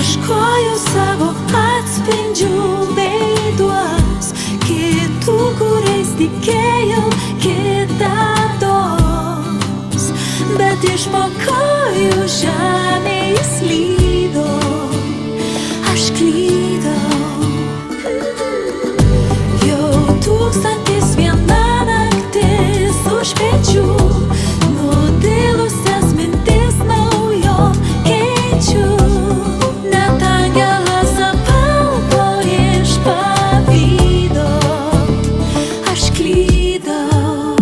Ieškojau savo atspindžių veiduos, kitų, kuriais tikėjau kitados, bet iš po kojų žemėje slydo, aš klydau. Jau 1001 naktis už pečių, nudilusias mintis naujom keičiu. Net angelas apalpo iš pavydo, aš klydau.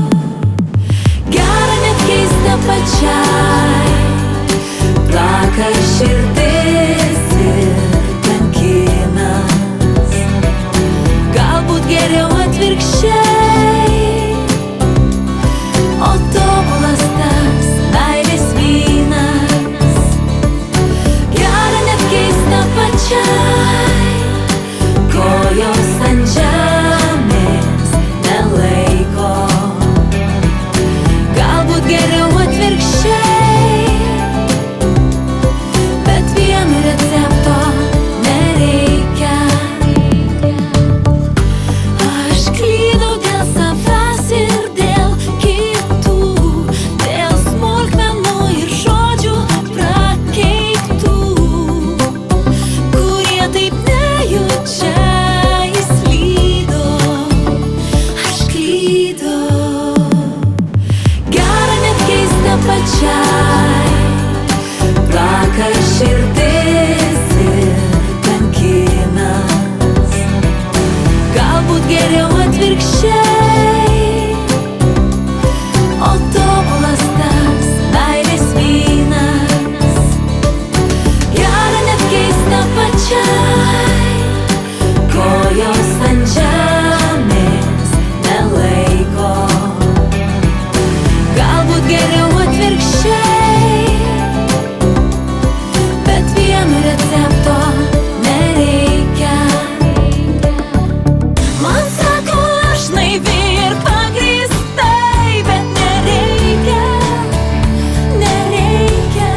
Gera net keista pačiai, plaka širdis ir kankinas. Galbūt geriau atvirkščiai, o tobulas tas meilės vynas. Gera net keista pačiai, kojos ant žemės nelaiko. Galbūt geriau atvirkščiai, bet vieno recepto nereikia. Aš klydau dėl savęs ir dėl kitų, dėl smulkmenų ir žodžių prakeiktų, kurie taip nejučia įslydo, aš klydau. Gera net keista pačiai, plaka širdis ir kankinas. Galbūt geriau atvirkščiai, o tobulas tas meilės vynas. Gera net keista pačiai, kojos ant žemės nelaiko. Galbūt geriau atvirkščiai, bet vieno recepto nereikia. Man sako, aš naivi ir pagrįstai, bet nereikia, nereikia.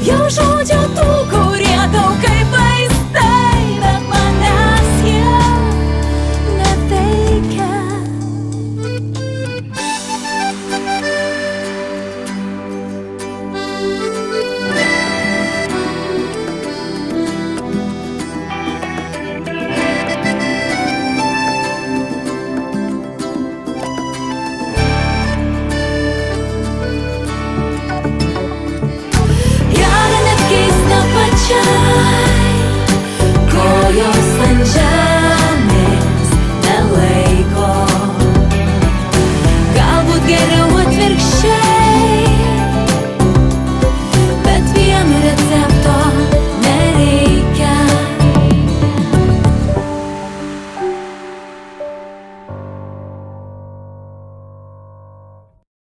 Jau žodžio tų, kurie daug kaip vaistai, bet manęs jie neveikia. Gera net keista pačiai, kojos ant žemės